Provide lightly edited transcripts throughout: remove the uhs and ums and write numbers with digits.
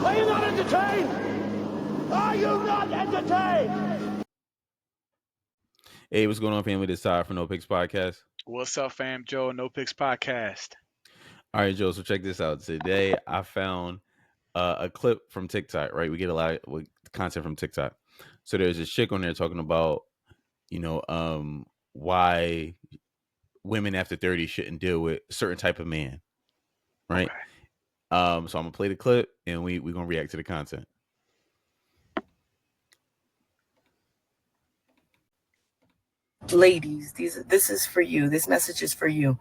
Are you not entertained? Are you not entertained? Hey, what's going on, family? This is Todd from No Picks Podcast. What's up, fam? Joe, No Picks Podcast. All right, Joe. So check this out. Today, I found a clip from TikTok. Right, we get a lot of content from TikTok. So there's this chick on there talking about, why women after 30 shouldn't deal with a certain type of man. Right. Okay. So I'm gonna play the clip and we're gonna react to the content. Ladies, this is for you. This message is for you.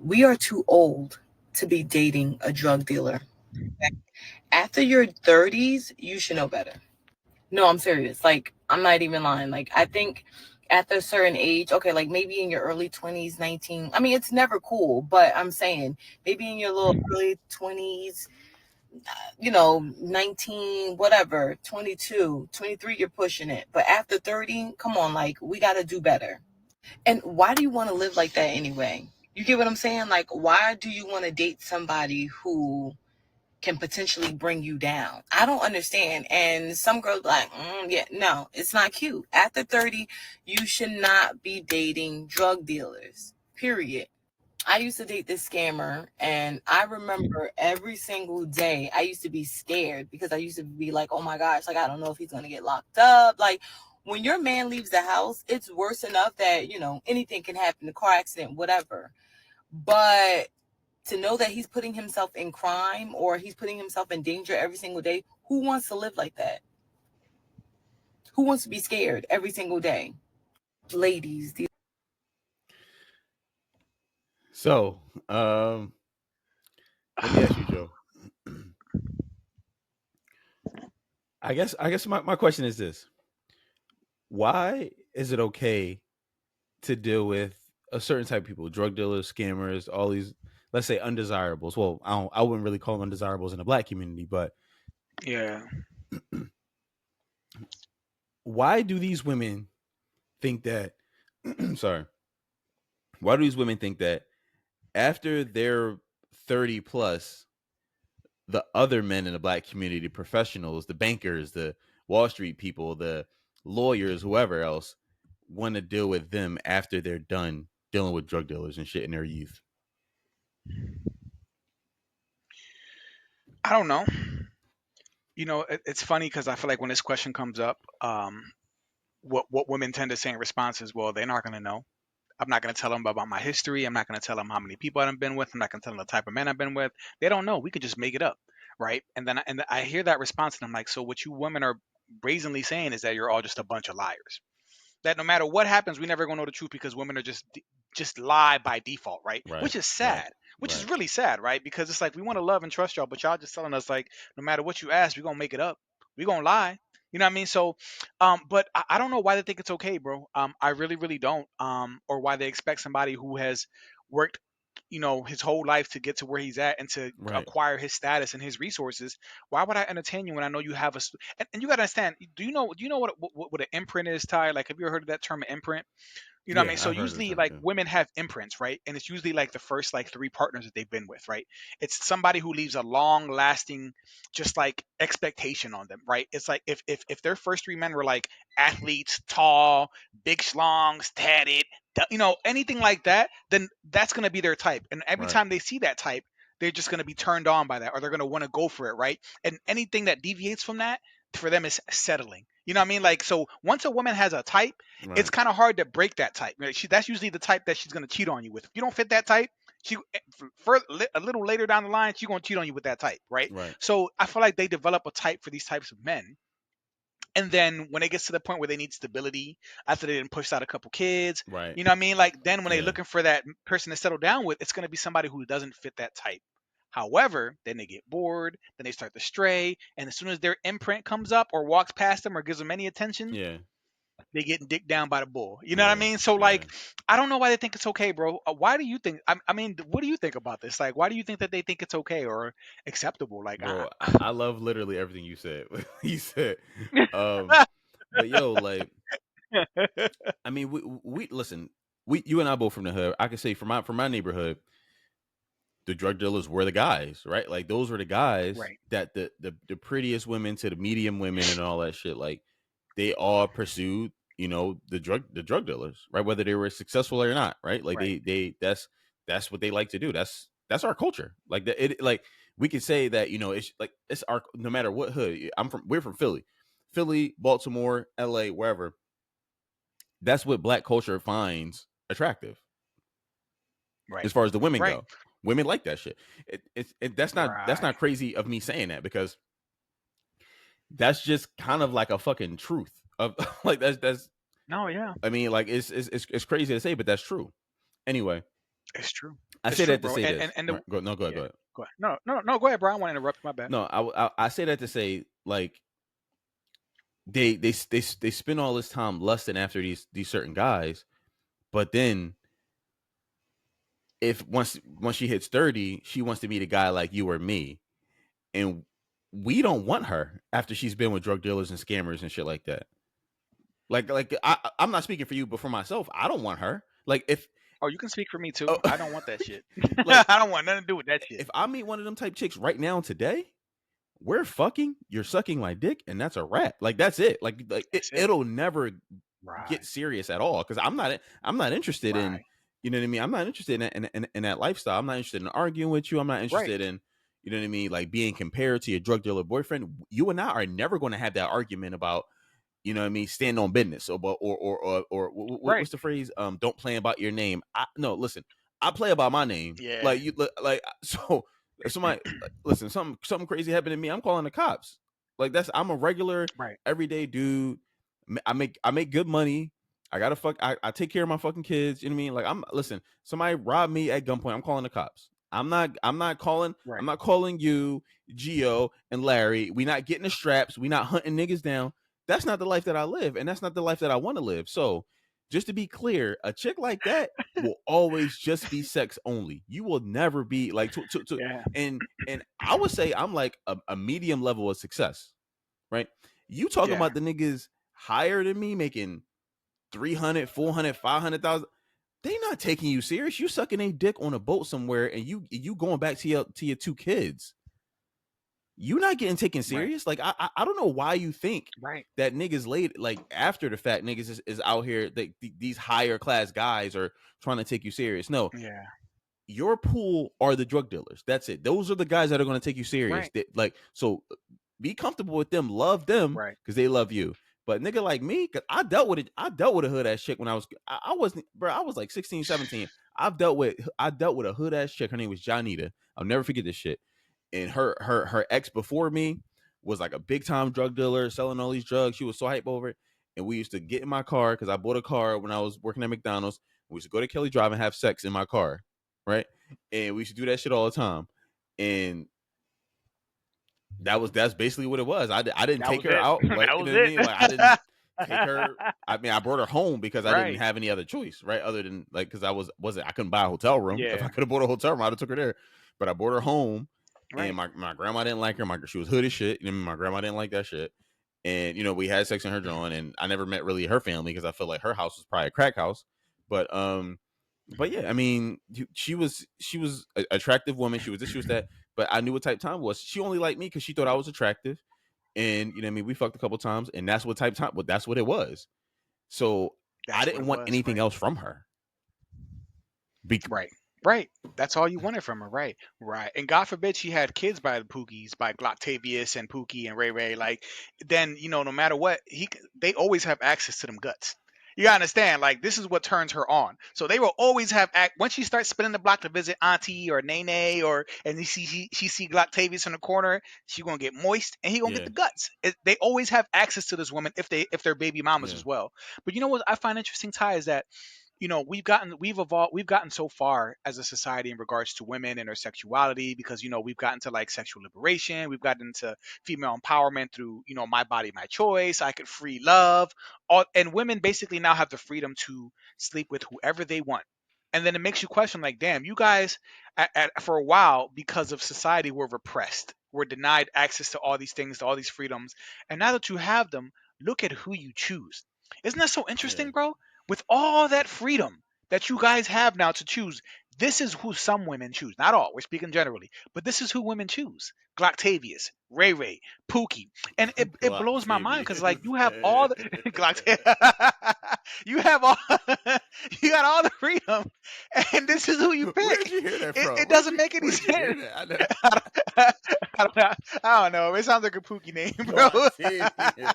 We are too old to be dating a drug dealer. After your 30s, you should know better. No, I'm serious. Like, I'm not even lying. Like, I think after a certain age, okay, like maybe in your early 20s, 19. I mean, it's never cool, but I'm saying maybe in your little early 20s, 19, whatever, 22, 23, you're pushing it. But after 30, come on, like, we got to do better. And why do you want to live like that anyway? You get what I'm saying? Like, why do you want to date somebody who can potentially bring you down? I don't understand. And some girls like, yeah, no, it's not cute. After 30, you should not be dating drug dealers, period. I used to date this scammer, and I remember every single day I used to be scared because I used to be like, oh my gosh, like, I don't know if he's going to get locked up. Like, when your man leaves the house, it's worse enough that, anything can happen, a car accident, whatever. But to know that he's putting himself in crime or he's putting himself in danger every single day, who wants to live like that? Who wants to be scared every single day? Ladies, So, let me ask you, Joe. I guess my question is this: why is it okay to deal with a certain type of people, drug dealers, scammers, all these, let's say, undesirables? Well, I wouldn't really call them undesirables in the black community, but Yeah. why do these women think that? Sorry, why do these women think that after they're 30 plus, the other men in the black community, professionals, the bankers, the Wall Street people, the lawyers, whoever else, want to deal with them after they're done dealing with drug dealers and shit in their youth? I don't know. It's funny because I feel like when this question comes up, what women tend to say in response is, well, they're not going to know. I'm not going to tell them about my history. I'm not going to tell them how many people I've been with. I'm not going to tell them the type of men I've been with. They don't know. We could just make it up, right? And I hear that response, and I'm like, so what you women are brazenly saying is that you're all just a bunch of liars. That no matter what happens, we never gonna know the truth because women are just lie by default, right? Right, Which is right, sad. Which is right. really sad, right? Because it's like we want to love and trust y'all, but y'all just telling us like no matter what you ask, we gonna make it up. We gonna lie. You know what I mean? So, but I don't know why they think it's okay, bro. I really, really don't. Or why they expect somebody who has worked, his whole life to get to where he's at and to Right. acquire his status and his resources. Why would I entertain you when I know you have and you gotta understand? Do you know what an imprint is, Ty? Like, have you ever heard of that term, imprint? You know what I mean? Yeah, So I've heard of the usually term like too. women have imprints, right? And it's usually like the first like three partners that they've been with, right? It's somebody who leaves a long lasting just like expectation on them, right? It's like if their first three men were like athletes, tall, big schlongs, tatted, anything like that, then that's gonna be their type. And every Right, time they see that type, they're just gonna be turned on by that, or they're gonna want to go for it, right? And anything that deviates from that for them is settling. You know what I mean? Like, so once a woman has a type, it's right, kind of hard to break that type. Right? That's usually the type that she's going to cheat on you with. If you don't fit that type, she a little later down the line, she's going to cheat on you with that type, right? right, So I feel like they develop a type for these types of men. And then when it gets to the point where they need stability after they didn't push out a couple kids, right. you know what I mean? Like then when they're Yeah, looking for that person to settle down with, it's going to be somebody who doesn't fit that type. However, then they get bored, then they start to stray, and as soon as their imprint comes up or walks past them or gives them any attention, yeah, they getting dicked down by the bull. You know what I yeah, mean? So yeah. like, I don't know why they think it's okay, bro. Why do you think? I mean, what do you think about this? Like, why do you think that they think it's okay or acceptable? Like, Bro, I love literally everything you said. You said, um, but yo, like, I mean, we listen. You and I both from the hood. I can say from my neighborhood, the drug dealers were the guys, right? Like those were the guys Right. that the prettiest women to the medium women and all that shit. Like they all pursued, the drug dealers, right? Whether they were successful or not, right? Like Right. they that's what they like to do. That's our culture. Like like we could say that, it's like it's our, no matter what hood. We're from Philly, Baltimore, LA, wherever. That's what black culture finds attractive Right. as far as the women Right. go. Women like that shit. That's Right. not crazy of me saying that, because that's just kind of like a fucking truth of like that's No, yeah, I mean, like it's crazy to say, but that's true. Anyway, it's true. I It's say true, that to bro. say And this. and the Right, go, no, go ahead, yeah. go ahead. Go ahead. No, no, no. Go ahead, bro. I want to interrupt. My bad. No, I say that to say, like, they spend all this time lusting after these certain guys, but then if once she hits 30, she wants to meet a guy like you or me, and we don't want her after she's been with drug dealers and scammers and shit like that. Like I'm not speaking for you, but for myself, I don't want her. Like if Oh, you can speak for me too. oh, I don't want that shit. like I don't want nothing to do with that shit. if I meet one of them type chicks right now today, we're fucking, you're sucking my dick, and that's a wrap. Like that's it. Like That's it. it'll never Right. get serious at all, because I'm not interested in, Right. you know what I mean. I'm not interested in that lifestyle. I'm not interested in arguing with you. I'm not Right. interested in, you know what I mean, like being compared to your drug dealer boyfriend. You and I are never going to have that argument about, you know what I mean, stand on business, or Right. what's the phrase? Don't play about your name. No, listen, I play about my name. Yeah. Like you, like so. If somebody, listen, something crazy happened to me, I'm calling the cops. Like I'm a regular, Right. everyday dude. I make good money. I gotta I take care of my fucking kids. You know what I mean? Like listen, somebody robbed me at gunpoint, I'm calling the cops. I'm not calling. Right. I'm not calling you, Gio and Larry. We not getting the straps. We not hunting niggas down. That's not the life that I live, and that's not the life that I want to live. So, just to be clear, a chick like that will always just be sex only. You will never be like Yeah. and I would say I'm like a medium level of success, right? You talking Yeah. about the niggas higher than me making 300, 400, 500,000. They not taking you serious. You sucking a dick on a boat somewhere, and you going back to your two kids. You not getting taken Right. serious. Like I don't know why you think Right. that niggas late, like after the fact, niggas is out here, these higher class guys are trying to take you serious. No, Yeah. your pool are the drug dealers. That's it. Those are the guys that are going to take you serious. Right. Like, so be comfortable with them, love them, Right. because they love you. But nigga like me, cause I dealt with a hood ass chick when I wasn't, bro, I was like 16, 17. I dealt with a hood ass chick. Her name was Janita. I'll never forget this shit. And her ex before me was like a big time drug dealer, selling all these drugs. She was so hype over it. And we used to get in my car, because I bought a car when I was working at McDonald's. We used to go to Kelly Drive and have sex in my car, right? And we used to do that shit all the time. And that's basically what it was. I didn't That take was her it. out, like, That you was know what I it. mean? Like I didn't take her. I mean, I brought her home because I didn't Right. have any other choice, right? Other than like, because I couldn't buy a hotel room. If I Yeah. could have bought a hotel room, I'd have took her there. But I brought her home, and Right. my grandma didn't like her. She was hood as shit. You know, my grandma didn't like that shit. And we had sex in her drawing, and I never met really her family, because I feel like her house was probably a crack house. But yeah, I mean, she was an attractive woman. She was this, she was that. But I knew what type time was. She only liked me because she thought I was attractive, and you know what I mean. We fucked a couple times, and that's what type time. But that's what it was. So I That's what didn't it want was. anything Right. else from her. Right. Right. That's all you wanted from her. Right. Right. And God forbid she had kids by the Pookies, by Glocktavius and Pookie and Ray Ray. Like, then, no matter what, they always have access to them guts. You gotta understand, like, this is what turns her on. So they will always have once she starts spinning the block to visit Auntie or Nene, and she see Glocktavius in the corner, she gonna get moist and he gonna get Yeah, the guts. They always have access to this woman if they're baby mamas yeah, as well. But you know what I find interesting, Ty, is that we've evolved, we've gotten so far as a society in regards to women and their sexuality, because we've gotten to like sexual liberation, we've gotten to female empowerment through my body, my choice, I could free love, and women basically now have the freedom to sleep with whoever they want. And then it makes you question, like, damn, you guys for a while, because of society, were repressed, were denied access to all these things, to all these freedoms, and now that you have them, look at who you choose. Isn't that so yeah, interesting, bro? With all that freedom, that you guys have now to choose. This is who some women choose. Not all. We're speaking generally, but this is who women choose. Glocktavius, Ray Ray, Pookie, and it blows my mind because like you have all the you have all you got all the freedom, and this is who you Where pick. did you hear that It, from? it doesn't make any Where'd you hear sense. that? I know. I don't know. I don't know. It sounds like a Pookie name, bro. Glocktavius.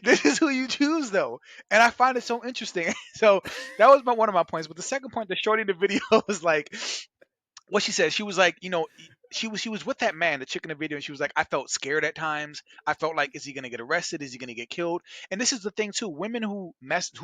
This is who you choose though, and I find it so interesting. So that was one of my points. But the second point that Shorty in the video was like, what she said, she was like, she was with that man, the chick in the video, and she was like, I felt scared at times. I felt like, is he gonna get arrested? Is he gonna get killed? And this is the thing too. Women who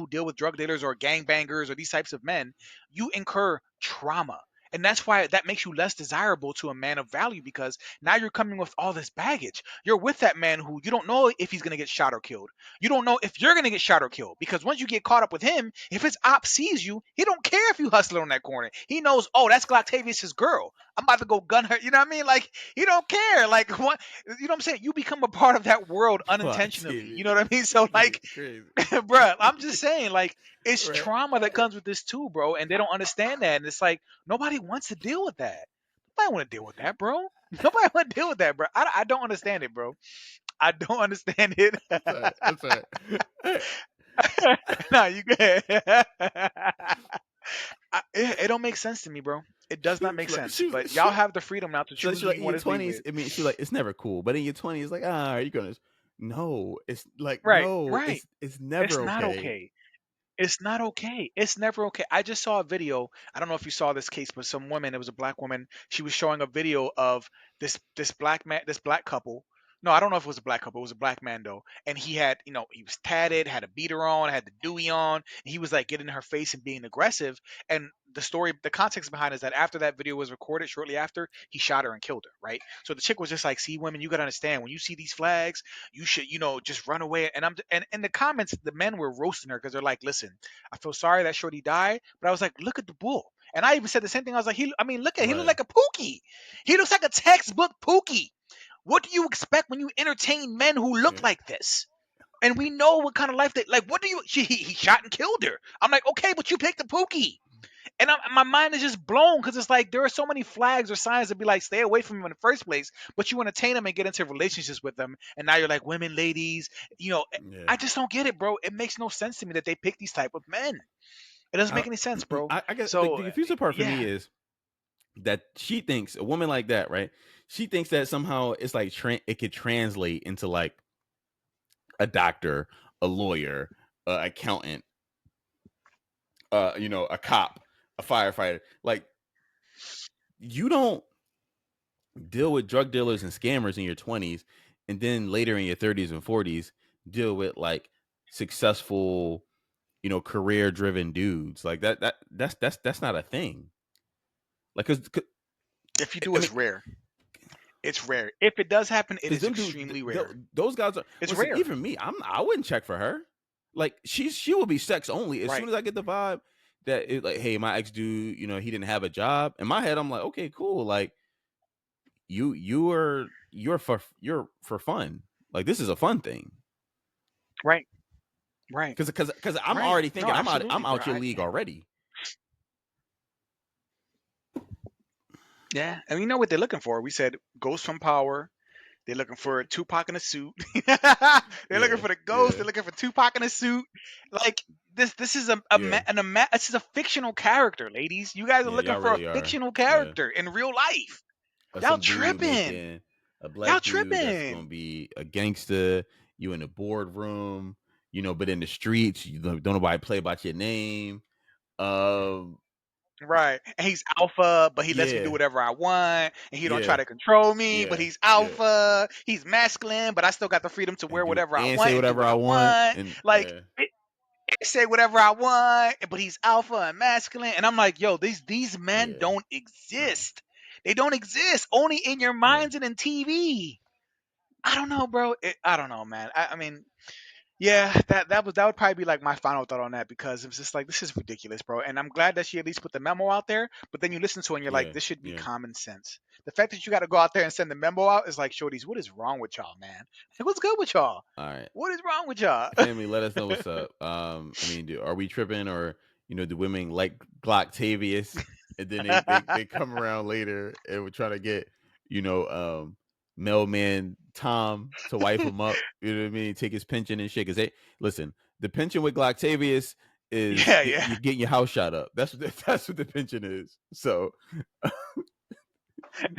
deal with drug dealers or gangbangers or these types of men, you incur trauma. And that's why that makes you less desirable to a man of value because now you're coming with all this baggage. You're with that man who you don't know if he's going to get shot or killed. You don't know if you're going to get shot or killed because once you get caught up with him, if his op sees you, he don't care if you hustle on that corner. He knows, oh, that's Glocktavius' girl. I'm about to go gun her. You know what I mean? Like, he don't care. Like, what? You know what I'm saying? You become a part of that world unintentionally. You know what I mean? So, like, Crazy. bruh, I'm just saying, like, it's Right. trauma that comes with this too, bro. And they don't understand that. And it's like, nobody wants to deal with that. Nobody want to deal with that, bro. Nobody want to deal with that, bro. I don't understand it, bro. I don't understand it. That's all right. That's all right. Nah, you good. It don't make sense to me, bro. It does not make sense. But y'all have the freedom now to So choose she's who like you in want your to be 20s. with. I mean, she's like, it's never cool. But in your 20s, like, are you gonna? No, it's like Right, no, right. it's It's never not okay. okay. It's not okay. It's never okay. I just saw a video. I don't know if you saw this case, but some woman, it was a black woman. She was showing a video of this black man, this black couple. No, I don't know if it was a black couple. It was a black man though, and he had, he was tatted, had a beater on, had the Dewey on. And he was like getting in her face and being aggressive. And the context behind it is that after that video was recorded, shortly after, he shot her and killed her. Right. So the chick was just like, "See, women, you gotta understand when you see these flags, you should, just run away." And and in the comments, the men were roasting her because they're like, "Listen, I feel sorry that Shorty died, but I was like, look at the bull." And I even said the same thing. I was like, look at, he looked Right. like a Pookie. He looks like a textbook Pookie. What do you expect when you entertain men who look Yeah. like this? And we know what kind of life they like. What do you? He shot and killed her. I'm like, okay, but you picked the Pookie. And my mind is just blown because it's like there are so many flags or signs that be like, stay away from him in the first place, but you entertain them and get into relationships with them, and now you're like, women, ladies, Yeah. I just don't get it, bro. It makes no sense to me that they pick these type of men. It doesn't I, make any sense, bro. I guess So the confusing part for me yeah, is that she thinks a woman like that, right? She thinks that somehow it's like it could translate into like a doctor, a lawyer, accountant, a cop, a firefighter. Like you don't deal with drug dealers and scammers in your 20s, and then later in your 30s and 40s deal with like successful, career driven dudes. Like that's not a thing. Like, cause if you I do, mean, it's rare. It's rare. If it does happen, it because is them dudes, extremely rare. those guys are. It's Listen, rare, even me, I wouldn't check for her. Like she will be sex only. As soon right? as I get the vibe that it like, hey, my ex dude, he didn't have a job. In my head, I'm like, okay, cool. Like you're for fun. Like this is a fun thing. Right, right, Because I'm right. already No, thinking I'm absolutely, bro. out your league already. Yeah, and you know what they're looking for? We said ghost from Power. They're looking for Tupac in a suit. They're looking Yeah, for the ghost. yeah, They're looking for Tupac in a suit. Like this is yeah, this is a fictional character, ladies. You guys are yeah. looking Y'all for a really are. fictional Yeah, character in real life. or Y'all some dude tripping. making a Y'all black dude that's gonna tripping. be a gangster. You in the boardroom, but in the streets, you don't nobody play about your name. Um, Right. And he's alpha, but he lets me do yeah, whatever I want. And he don't try yeah, to control me, but yeah, he's yeah. alpha. He's masculine, but I still got the freedom to wear And do whatever I and want say and do whatever what I I want, want. and Like yeah, say whatever I want, but he's alpha and masculine. And I'm like, yo, these men yeah, don't exist. They don't exist. Only in your yeah. minds and in TV. I don't know, bro. I don't know, man. I mean, Yeah, that would probably be like my final thought on that, because it was just like, this is ridiculous, bro. And I'm glad that she at least put the memo out there. But then you listen to it and you're like, Yeah, this should be yeah. common sense. The fact that you got to go out there and send the memo out is like, shorties, what is wrong with y'all, man? Like, what's good with y'all? All right, What is wrong with y'all? family, let us know what's up. I mean, are we tripping, or do women like Glocktavius, and then they come around later and we're trying to get mailman Tom to wife him up. You know what I mean? Take his pension and shit. Because listen, the pension with Glocktavius is Yeah, yeah, you're getting your house shot up. That's what that's what the pension is. So,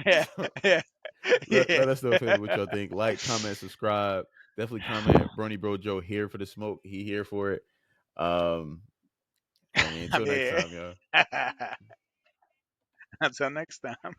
yeah, so yeah, yeah. let us know, family, what y'all think. Like, comment, subscribe. Definitely comment. Brony Bro Joe here for the smoke. He here for it. Um, I mean, I'm until next here. time, y'all. Until next time.